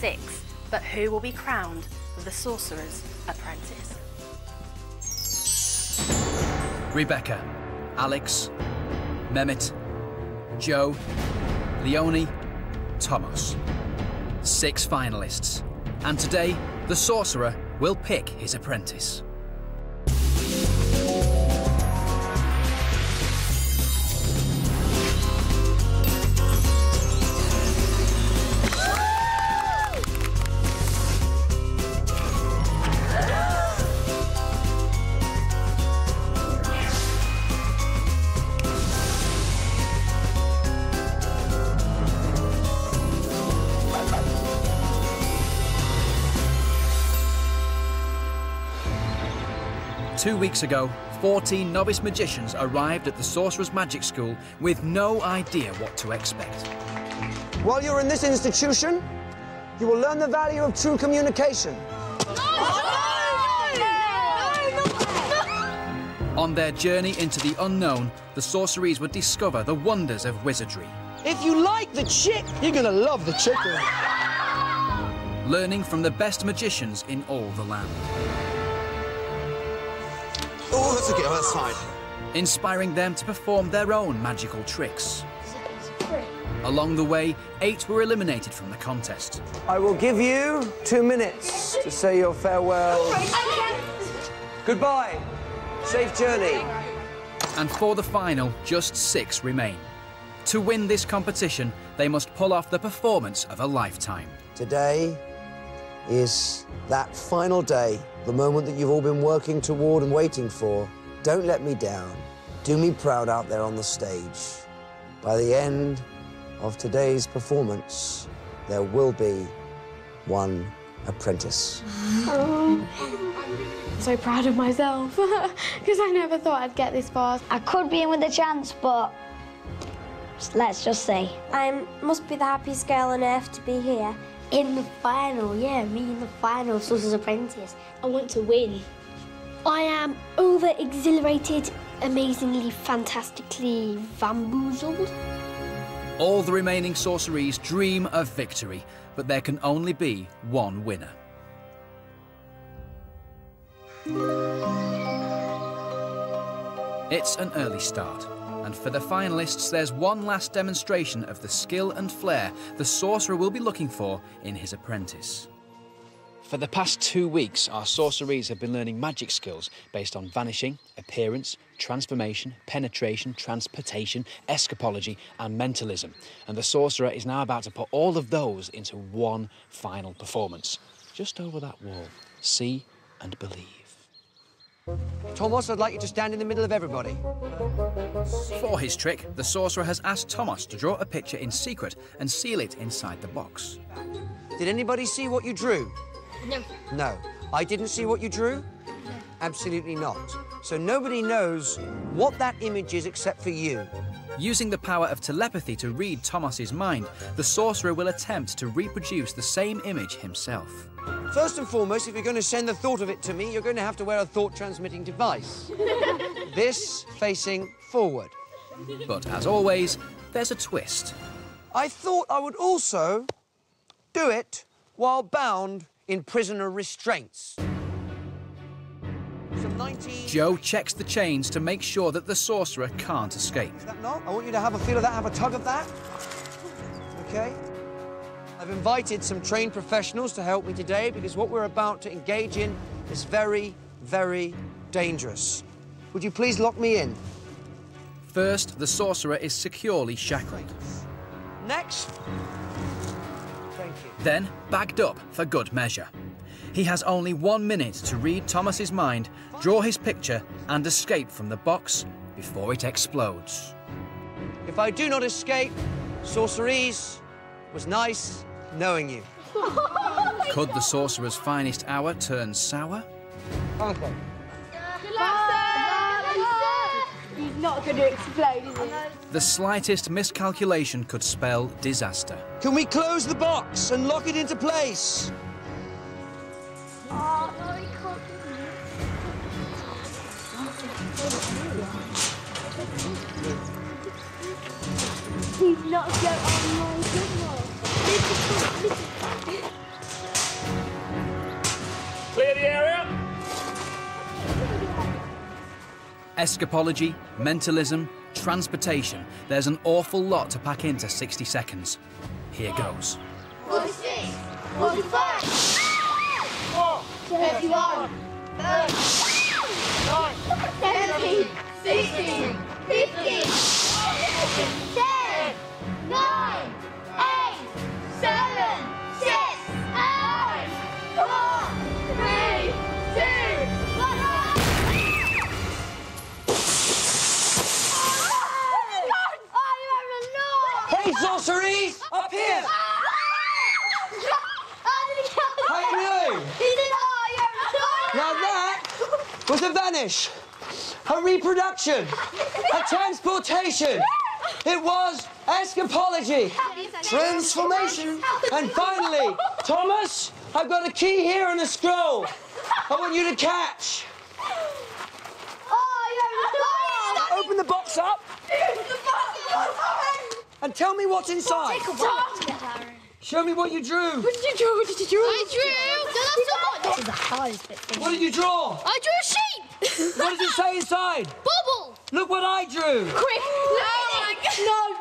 6. But who will be crowned the Sorcerer's Apprentice? Rebecca, Alex, Mehmet, Joe, Leonie, Thomas. 6 finalists. And today, the Sorcerer will pick his apprentice. Two weeks ago, 14 novice magicians arrived at the Sorcerer's Magic School with no idea what to expect. While you're in this institution, you will learn the value of true communication. On their journey into the unknown, the Sorcerees would discover the wonders of wizardry. If you like the chick, you're gonna love the chicken. Learning from the best magicians in all the land. Oh, that's okay, that's fine. Inspiring them to perform their own magical tricks. Along the way, 8 were eliminated from the contest. I will give you 2 minutes to say your farewell. Goodbye. Safe journey. And for the final, just 6 remain. To win this competition, they must pull off the performance of a lifetime. Today is that final day, the moment that you've all been working toward and waiting for. Don't let me down. Do me proud out there on the stage. By the end of today's performance, there will be one apprentice. I'm so proud of myself, because I never thought I'd get this far. I could be in with a chance, but let's just see. I must be the happiest girl on earth to be here. In the final, yeah, me in the final of Sorcerer's Apprentice. I want to win. I am over-exhilarated, amazingly, fantastically bamboozled. All the remaining sorceries dream of victory, but there can only be one winner. It's an early start. And for the finalists, there's one last demonstration of the skill and flair the Sorcerer will be looking for in his apprentice. For the past 2 weeks, our sorceries have been learning magic skills based on vanishing, appearance, transformation, penetration, transportation, escapology and mentalism. And the Sorcerer is now about to put all of those into one final performance. Just over that wall. See and believe. Thomas, I'd like you to stand in the middle of everybody. For his trick, the Sorcerer has asked Thomas to draw a picture in secret and seal it inside the box. Did anybody see what you drew? No. No. I didn't see what you drew? No. Absolutely not. So nobody knows what that image is except for you. Using the power of telepathy to read Thomas's mind, the Sorcerer will attempt to reproduce the same image himself. First and foremost, if you're going to send the thought of it to me, you're going to have to wear a thought-transmitting device. This facing forward. But as always, there's a twist. I thought I would also do it while bound in prisoner restraints. Joe checks the chains to make sure that the Sorcerer can't escape. Is that not? I want you to have a feel of that, have a tug of that. OK? I've invited some trained professionals to help me today because what we're about to engage in is very, very dangerous. Would you please lock me in? First, the Sorcerer is securely shackled. Next. Thank you. Then, bagged up for good measure. He has only 1 minute to read Thomas's mind, draw his picture and escape from the box before it explodes. If I do not escape, sorceries, it was nice knowing you. Could the Sorcerer's finest hour turn sour? Okay. He's not going to explode, is he? The slightest miscalculation could spell disaster. Can we close the box and lock it into place? Oh, no, he can't do it. He's not going on my goodness. Escapology, mentalism, transportation. There's an awful lot to pack into 60 seconds. Here goes. 46, 45, 31, 17, 16, 15, 10, 9, 8, 7, 6, 5, 4, 3, 2, 1. Hey, sorceries! Up here! How you doing? Now that was a vanish, a reproduction, a transportation. It was escapology, transformation, and finally, Thomas, I've got a key here and a scroll. I want you to catch. Open the box up and tell me what's inside. Show me what you drew. What did you draw? What did you draw? I drew. This is the hardest bit. What did you draw? I drew a sheep. What does it say inside? Bubble. Look what I drew. Quick! No!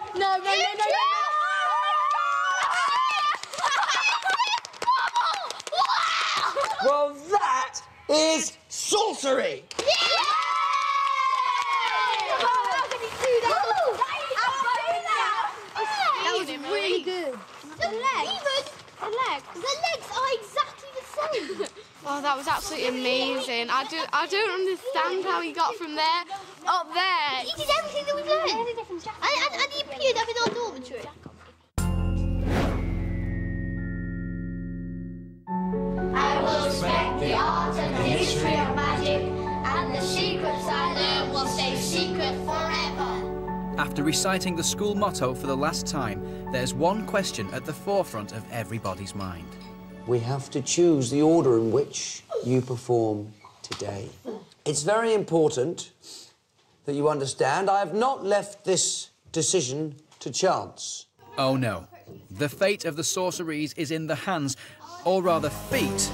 Well, that is sorcery. That was really good. The legs are exactly the same. Oh, that was absolutely amazing. I don't understand how he got from there up there. He did everything that we've learned. And he appeared up in our dormitory. I will respect the art and the history of magic, and the secrets I learn will stay secret forever. After reciting the school motto for the last time, there's one question at the forefront of everybody's mind. We have to choose the order in which you perform today. It's very important that you understand I have not left this decision to chance. Oh no, the fate of the sorceries is in the hands, or rather feet,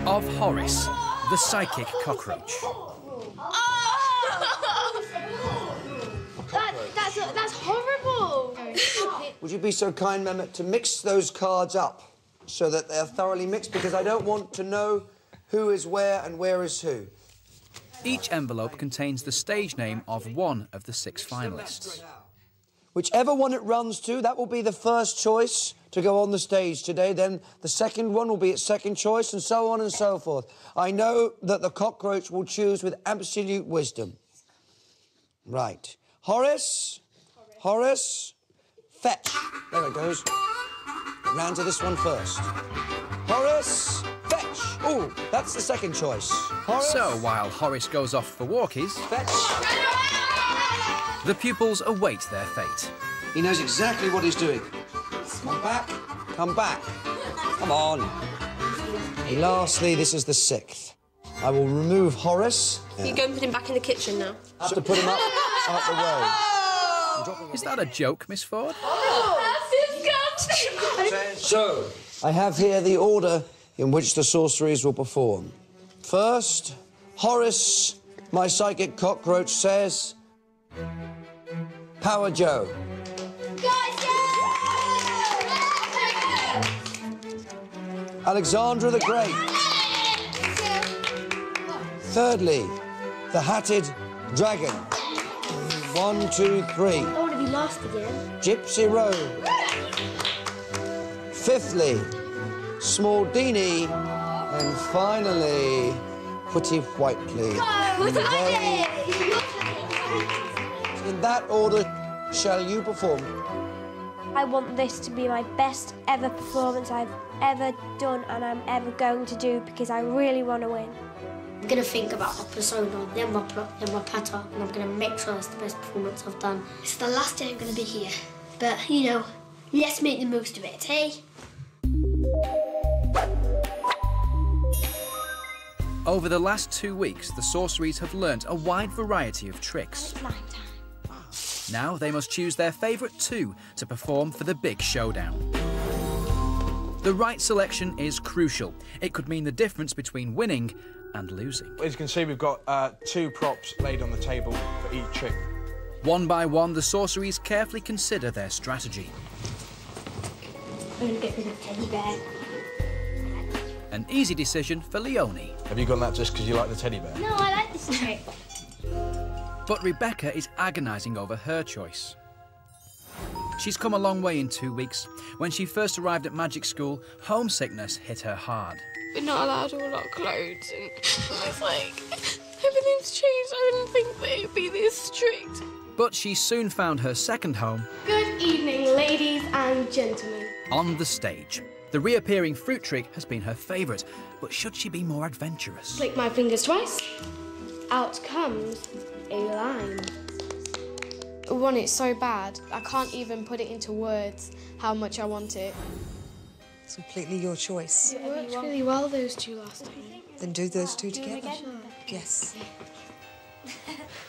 of Horace, the psychic cockroach. That's horrible. Would you be so kind, Mehmet, to mix those cards up so that they're thoroughly mixed, because I don't want to know who is where and where is who. Each envelope contains the stage name of one of the 6 finalists. Whichever one it runs to, that will be the first choice to go on the stage today. Then the second one will be its second choice, and so on and so forth. I know that the cockroach will choose with absolute wisdom. Right. Horace, fetch. There it goes. It ran to this one first. Horace, fetch. Oh, that's the second choice. Horace, So while Horace goes off for walkies, fetch. the pupils await their fate. He knows exactly what he's doing. Come back, come back. Come on. And lastly, this is the 6th. I will remove Horace. You go and put him back in the kitchen now. Have to put him up out the way. Is that a joke, Miss Ford? So, I have here the order in which the sorceries will perform. First, Horace, my psychic cockroach, says, Power Joe. Alexandra the Great. Thirdly, the Hatted Dragon. 1, 2, 3. I want to be last again. Gypsy Road. Fifthly, Smaldini. And finally, Pretty Whiteley. In that order shall you perform. I want this to be my best ever performance I've ever done and I'm ever going to do, because I really want to win. I'm going to think about my persona, then my plot, then my patter, and I'm going to make sure it's the best performance I've done. It's the last day I'm going to be here, but, you know, let's make the most of it, hey? Over the last 2 weeks, the sorceries have learnt a wide variety of tricks. Now they must choose their favourite 2 to perform for the big showdown. The right selection is crucial. It could mean the difference between winning and losing. As you can see, we've got 2 props laid on the table for each trick. One by one, the sorceries carefully consider their strategy. I'm going to get rid of teddy bear. An easy decision for Leonie. Have you gone that just because you like the teddy bear? No, I like this trick. But Rebecca is agonising over her choice. She's come a long way in 2 weeks. When she first arrived at magic school, homesickness hit her hard. We're not allowed all our clothes, and it's like, everything's changed. I didn't think that it'd be this strict. But she soon found her second home. Good evening, ladies and gentlemen. On the stage. The reappearing fruit trick has been her favourite, but should she be more adventurous? Flick my fingers twice. Out comes a lime. I want it so bad, I can't even put it into words how much I want it. It's completely your choice. It worked really well, those 2 last time. Then do those 2 together. Yes.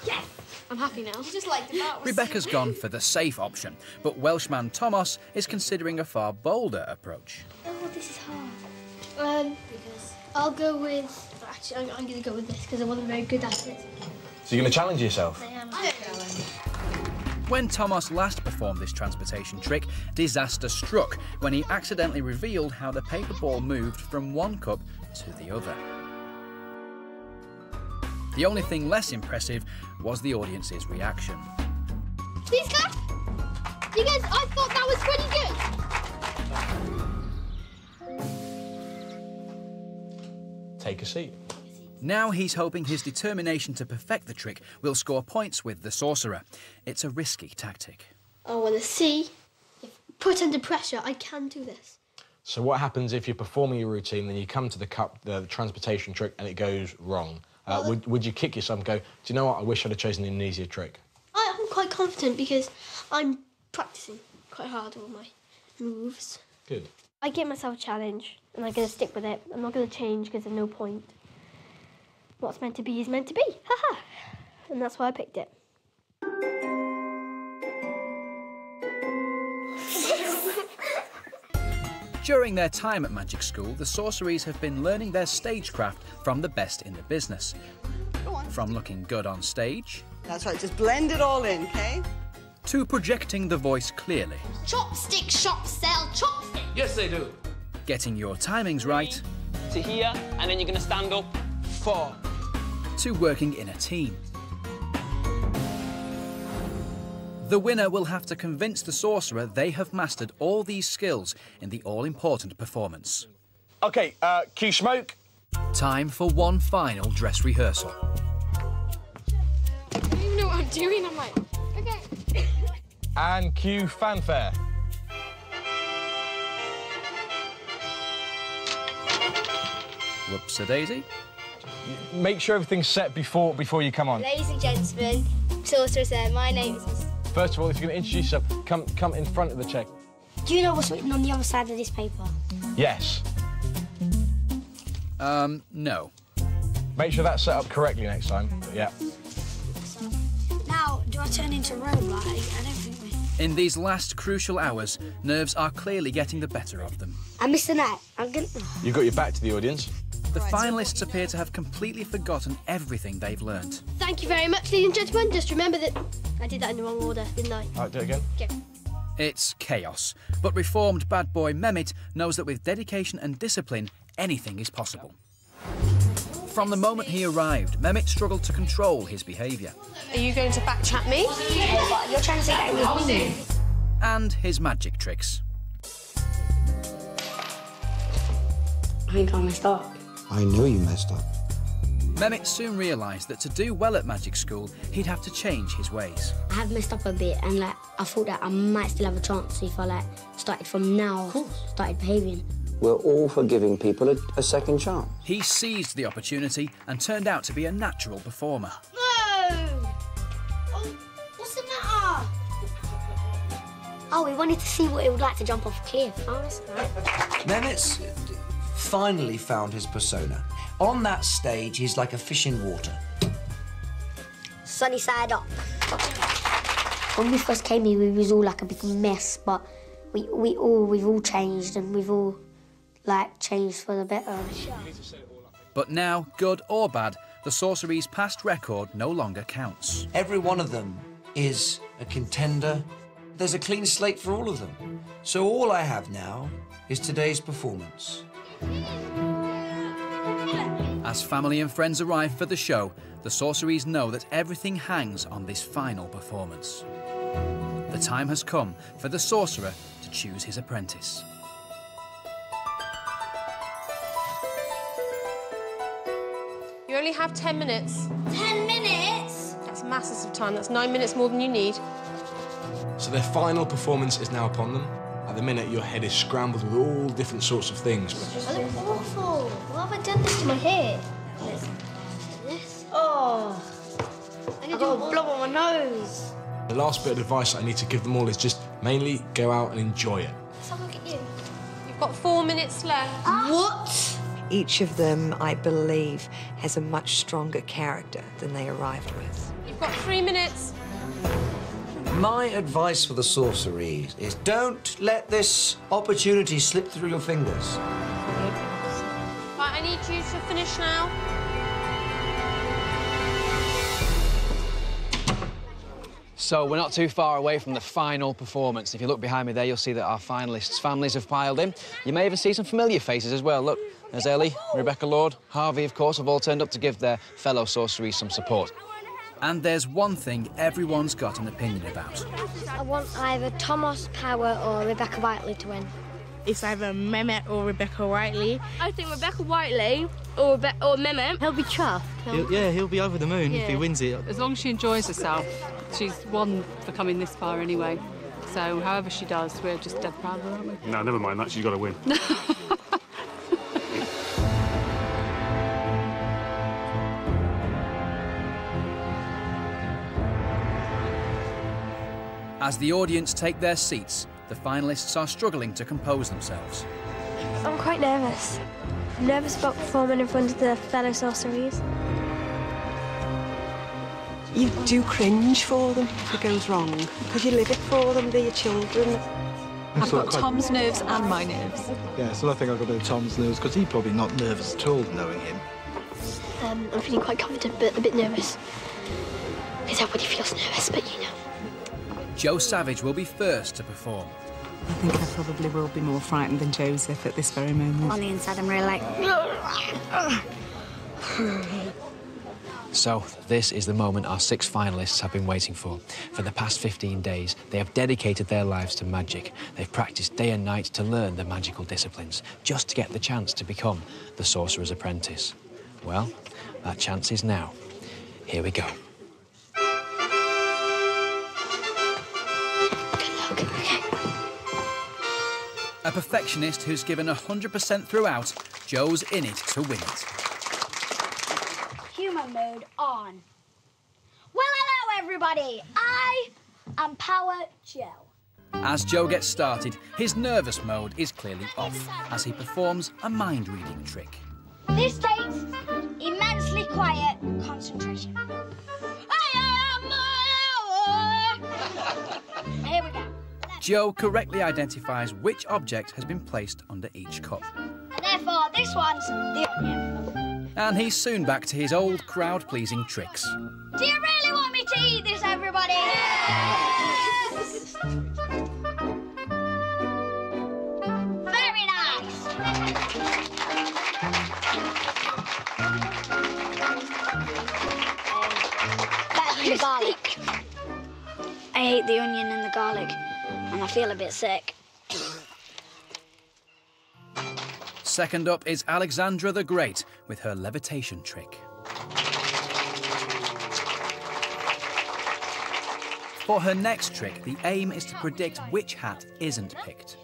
Yes! I'm happy now. Just like that. Rebecca's gone for the safe option, but Welshman Thomas is considering a far bolder approach. Oh, this is hard. Because I'll go with... Actually, I'm going to go with this because I wasn't very good at it. So you're going to challenge yourself? I am. When Thomas last performed this transportation trick, disaster struck when he accidentally revealed how the paper ball moved from one cup to the other. The only thing less impressive was the audience's reaction. Please clap! Because I thought that was pretty good. Take a seat. Now he's hoping his determination to perfect the trick will score points with the Sorcerer. It's a risky tactic. I want to see if put under pressure, I can do this. So what happens if you're performing your routine, then you come to the cup, the transportation trick, and it goes wrong? Would you kick yourself and go, do you know what, I wish I'd have chosen an easier trick? I'm quite confident because I'm practicing quite hard all my moves. Good. I give myself a challenge and I'm going to stick with it. I'm not going to change because there's no point. What's meant to be is meant to be. Haha. And that's why I picked it. During their time at magic school, the sorceries have been learning their stagecraft from the best in the business. From looking good on stage... That's right, just blend it all in, OK? ...to projecting the voice clearly. Chopstick shops sell chopsticks. Yes, they do. Getting your timings right... To here, and then you're going to stand up. 4. ...to working in a team. The winner will have to convince the sorcerer they have mastered all these skills in the all-important performance. OK, cue smoke. Time for one final dress rehearsal. I don't even know what I'm doing. I'm like, OK. And cue fanfare. Whoops-a-daisy. Make sure everything's set before you come on. Ladies and gentlemen, Sorcerer said, my name is... First of all, if you're going to introduce yourself, come in front of the check. Do you know what's written on the other side of this paper? Yes. No. Make sure that's set up correctly next time. Yeah. Now, do I turn into a robot? I don't think we... In these last crucial hours, nerves are clearly getting the better of them. I missed the night. I'm gonna... You've got your back to the audience. The finalists appear to have completely forgotten everything they've learned. Thank you very much, ladies and gentlemen. Just remember that I did that in the wrong order, didn't I? All right, do it again. Okay. It's chaos, but reformed bad boy Mehmet knows that with dedication and discipline, anything is possible. From the moment he arrived, Mehmet struggled to control his behaviour. Are you going to backchat me? Yeah, but you're trying to say that with me. And his magic tricks. I think I messed up. I know you messed up. Mehmet soon realised that to do well at magic school, he'd have to change his ways. I have messed up a bit, and I thought that I might still have a chance if I started from now, started behaving. We're all for giving people a second chance. He seized the opportunity and turned out to be a natural performer. No! Oh, what's the matter? Oh, we wanted to see what it would like to jump off a cliff. Oh, that's right. Mehmet's finally found his persona. On that stage, he's like a fish in water. Sunny side up. When we first came here, we was all like a big mess, but we've all changed and we've all like, changed for the better. But now, good or bad, the sorcery's past record no longer counts. Every one of them is a contender. There's a clean slate for all of them. So all I have now is today's performance. As family and friends arrive for the show, the sorceries know that everything hangs on this final performance. The time has come for the sorcerer to choose his apprentice. You only have 10 minutes. 10 minutes? That's masses of time. That's 9 minutes more than you need. So their final performance is now upon them. At the minute, your head is scrambled with all different sorts of things. I look awful. Why have I done this to my hair? This? Oh, I got a blob on my nose. The last bit of advice I need to give them all is just mainly go out and enjoy it. Let's have a look at you. You've got 4 minutes left. What? Each of them, I believe, has a much stronger character than they arrived with. You've got 3 minutes. My advice for the sorcery is don't let this opportunity slip through your fingers. Right, I need you to finish now. So we're not too far away from the final performance. If you look behind me there, you'll see that our finalists' families have piled in. You may even see some familiar faces as well. Look, there's Ellie, Rebecca Lord, Harvey, of course, have all turned up to give their fellow sorceries some support. And there's one thing everyone's got an opinion about. I want either Thomas Power or Rebecca Whiteley to win. It's either Mehmet or Rebecca Whiteley. I think Rebecca Whiteley or Mehmet. He'll be chuffed. He'll be over the moon if he wins it. As long as she enjoys herself. She's won for coming this far anyway. So however she does, we're just dead proud of her, aren't we? No, never mind that. She's got to win. As the audience take their seats, the finalists are struggling to compose themselves. I'm quite nervous. I'm nervous about performing in front of the fellow sorceries. You do cringe for them if it goes wrong, because you live it for them, they're your children. I've got Tom's nerves and my nerves. Yeah, so I think I've got a bit of Tom's nerves, because he's probably not nervous at all, knowing him. I'm feeling quite confident, but a bit nervous. Because everybody feels nervous, but you know. Joe Savage will be first to perform. I think I probably will be more frightened than Joseph at this very moment. On the inside, I'm really like... So, this is the moment our 6 finalists have been waiting for. For the past 15 days, they have dedicated their lives to magic. They've practiced day and night to learn the magical disciplines, just to get the chance to become the Sorcerer's Apprentice. Well, that chance is now. Here we go. A perfectionist who's given 100% throughout, Joe's in it to win it. Human mode on. Well, hello, everybody. I am Power Joe. As Joe gets started, his nervous mode is clearly off as he performs a mind-reading trick. This takes immensely quiet concentration. Here we go. Joe correctly identifies which object has been placed under each cup. And therefore, this one's the onion. And he's soon back to his old crowd-pleasing tricks. Do you really want me to eat this, everybody? Yes! Very nice. Better than the garlic. I hate the onion and the garlic, and I feel a bit sick. Second up is Alexandra the Great with her levitation trick. For her next trick, the aim is to predict which hat isn't picked.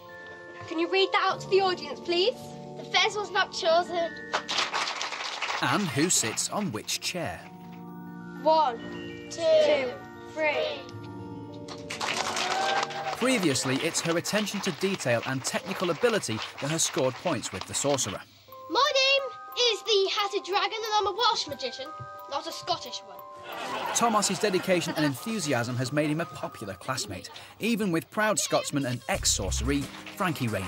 Can you read that out to the audience, please? The fez was not chosen. And who sits on which chair. 1, 2, 3. Previously, it's her attention to detail and technical ability that has scored points with the Sorcerer. My name is the Hatted Dragon, and I'm a Welsh magician, not a Scottish one. Thomas's dedication and enthusiasm has made him a popular classmate, even with proud Scotsman and ex-sorcerer Frankie Rainey.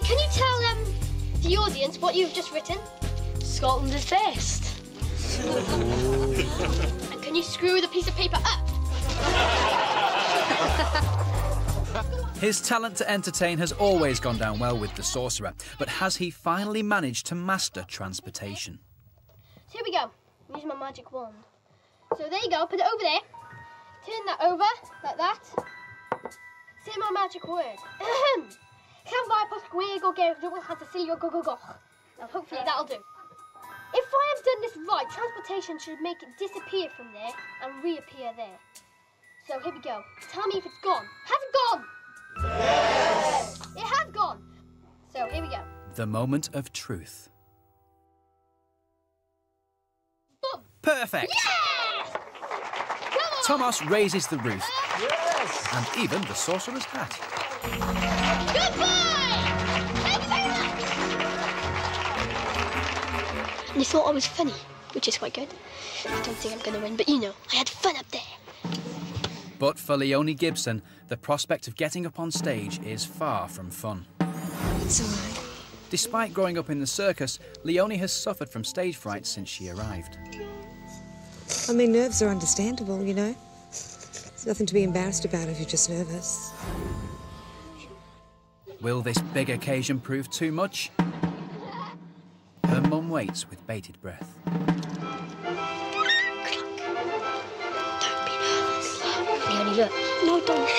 Can you tell the audience what you've just written? Scotland is best. And can you screw the piece of paper up? His talent to entertain has always gone down well with the Sorcerer, but has he finally managed to master transportation? So here we go. I'm using my magic wand. So there you go, put it over there. Turn that over, like that. Say my magic word. Can buy a square go get double has to see your go. Now hopefully that'll do. If I have done this right, transportation should make it disappear from there and reappear there. So here we go. Tell me if it's gone. Has it gone? Yes! It has gone. So here we go. The moment of truth. Boom! Perfect! Yes! Thomas raises the roof. Yes! And even the Sorcerer's hat. Goodbye! Thank you very much! And you thought I was funny, which is quite good. I don't think I'm going to win, but you know, I had fun up there. But for Leonie Gibson, the prospect of getting up on stage is far from fun. It's all right. Despite growing up in the circus, Leonie has suffered from stage fright since she arrived. I mean, nerves are understandable, you know. There's nothing to be embarrassed about if you're just nervous. Will this big occasion prove too much? Her mum waits with bated breath. Leonie, look. No, don't.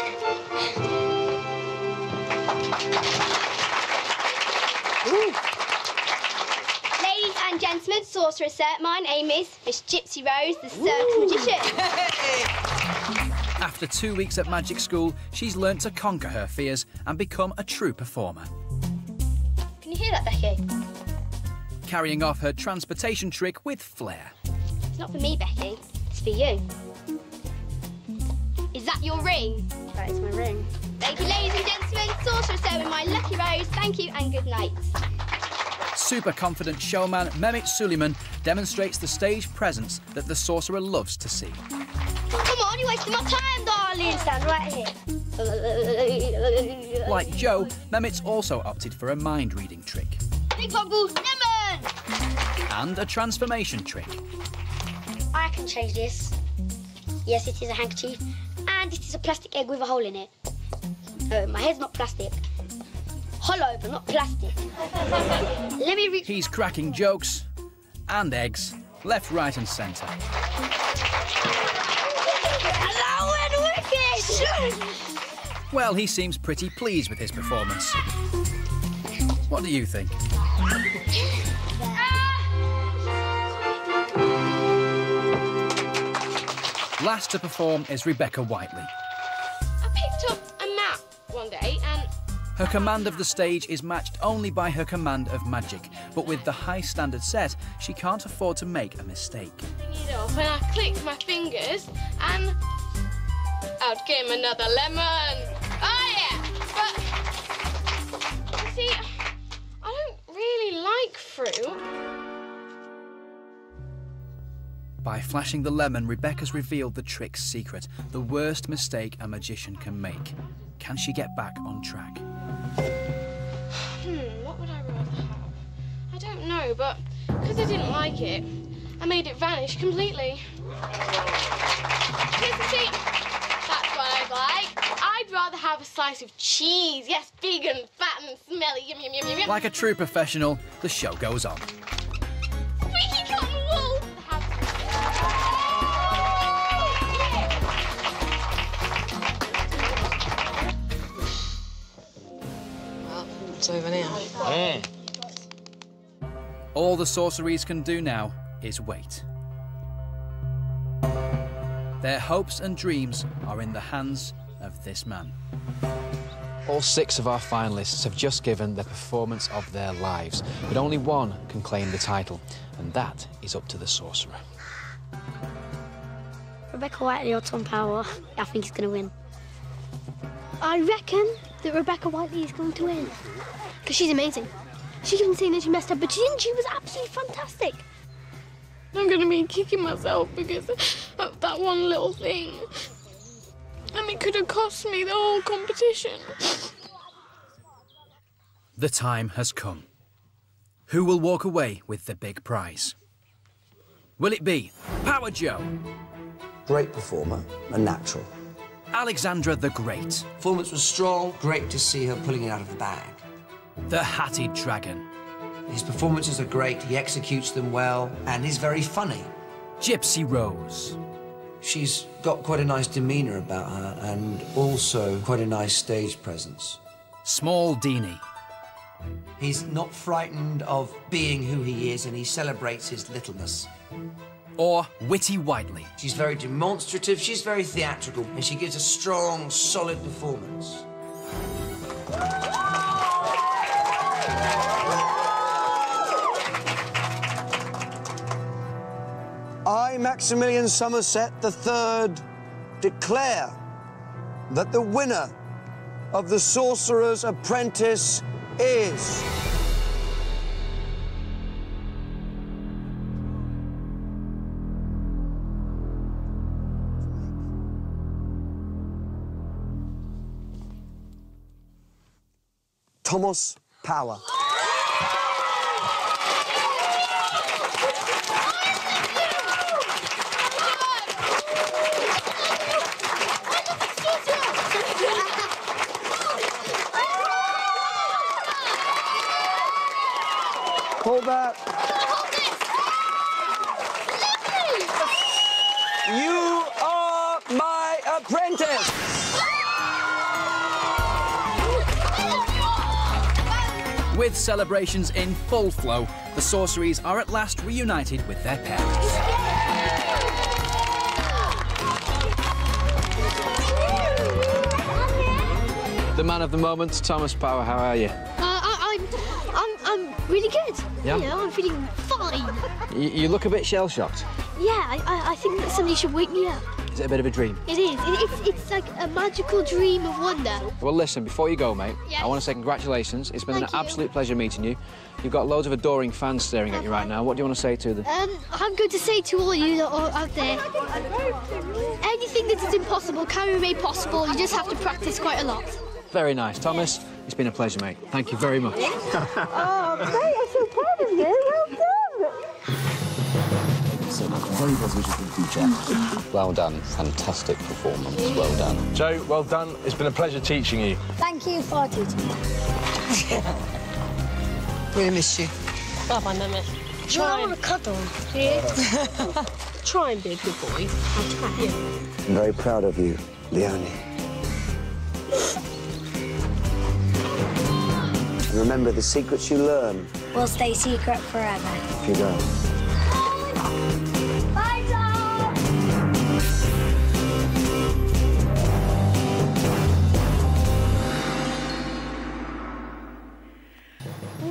Ladies and gentlemen, Sorcerer, sir, my name is Miss Gypsy Rose, the circus magician. After 2 weeks at magic school, she's learnt to conquer her fears and become a true performer. Can you hear that, Becky? Carrying off her transportation trick with flair. It's not for me, Becky. It's for you. Is that your ring? That is my ring. Thank you, ladies and gentlemen. Sorcerer, sir, with my lucky rose. Thank you and good night. Super confident showman Mehmet Suleiman demonstrates the stage presence that the Sorcerer loves to see. Come on, you're wasting my time, darling. Stand right here. Like Joe, Mehmet's also opted for a mind-reading trick. Big bubbles, lemon! And a transformation trick. I can change this. Yes, it is a handkerchief. And it is a plastic egg with a hole in it. My head's not plastic. Hollow, but not plastic. Let me reach. He's cracking jokes and eggs, left, right and centre. Hello and wicked! Well, he seems pretty pleased with his performance. What do you think? Last to perform is Rebecca Whiteley. I picked up a map one day and... Her command of the stage is matched only by her command of magic, but with the high standard set, she can't afford to make a mistake. it off and I clicked my fingers and out came another lemon. Oh yeah! But you see, I don't really like fruit. By flashing the lemon, Rebecca's revealed the trick's secret, the worst mistake a magician can make. Can she get back on track? What would I rather have? I don't know, but because I didn't like it, I made it vanish completely. Because you see, that's what I'd like. I'd rather have a slice of cheese. Yes, big and fat and smelly. Yum, yum, yum, yum, yum. Like a true professional, the show goes on. Squeaky cotton wool. It's over now. Yeah. All the sorceries can do now is wait. Their hopes and dreams are in the hands of this man. All 6 of our finalists have just given the performance of their lives, but only one can claim the title, and that is up to the Sorcerer. Rebecca Whiteley or Tom Power, I think he's going to win. I reckon that Rebecca Whiteley is going to win. Because she's amazing. She even saying that she messed up, but she didn't. She was absolutely fantastic. I'm going to be kicking myself because of that one little thing. And it could have cost me the whole competition. The time has come. Who will walk away with the big prize? Will it be Power Joe? Great performer, a natural. Alexandra the Great? Performance was strong, great to see her pulling it out of the bag. The Hatted Dragon? His performances are great, he executes them well, and he's very funny. Gypsy Rose? She's got quite a nice demeanour about her, and also quite a nice stage presence. Small Deanie? He's not frightened of being who he is, and he celebrates his littleness. Or Witty Whiteley? She's very demonstrative, she's very theatrical, and she gives a strong, solid performance. I, Maximilian Somerset III, declare that the winner of the Sorcerer's Apprentice is... Thomas Power. Hold that. You are my apprentice. With celebrations in full flow, the Sorceries are at last reunited with their parents. The man of the moment, Thomas Power, how are you? I'm really good. Yeah? You know, I'm feeling fine. You look a bit shell-shocked. Yeah, I think that somebody should wake me up. Is it a bit of a dream? It is. It's like a magical dream of wonder. Well, listen, before you go, mate, Yes. I want to say congratulations. It's been Thank an you. absolute pleasure meeting you. You've got loads of adoring fans staring at you right now. What do you want to say to them? I'm going to say to all you that are out there, anything that is impossible can be made possible. You just have to practice quite a lot. Very nice. Thomas, it's been a pleasure, mate. Thank you very much. Oh, great. I'm so proud of you. Well done. So, very positive for the future. Well done. Fantastic performance. Well done. Joe, well done. It's been a pleasure teaching you. Thank you for teaching me. Really miss you. Bye-bye, Mehmet. I want to cuddle. Try and be a good boy. I'll try. I'm very proud of you, Leonie. Remember, the secrets you learn Will stay secret forever. if you don't. Bye, Tom.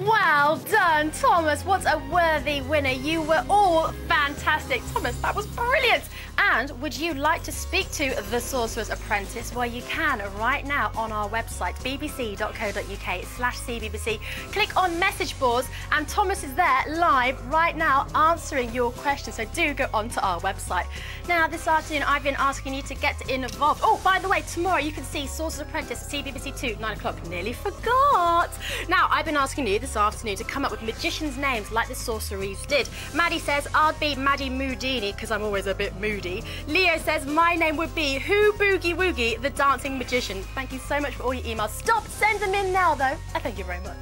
Well done, Thomas. What a worthy winner. You were all fantastic. Thomas, that was brilliant. And would you like to speak to the Sorcerer's Apprentice? Well, you can right now on our website, bbc.co.uk/cbbc. Click on message boards, and Thomas is there live right now answering your questions. So do go onto our website. Now, this afternoon, I've been asking you to get involved. Oh, by the way, tomorrow you can see Sorcerer's Apprentice at CBBC2, 9 o'clock. Nearly forgot. Now, I've been asking you this afternoon to come up with magicians' names like the Sorceries did. Maddie says, I'd be Maddie Moodini, because I'm always a bit moody. Leo says, my name would be Who Boogie Woogie, the dancing magician. Thank you so much for all your emails. Stop, send them in now, though. Thank you very much.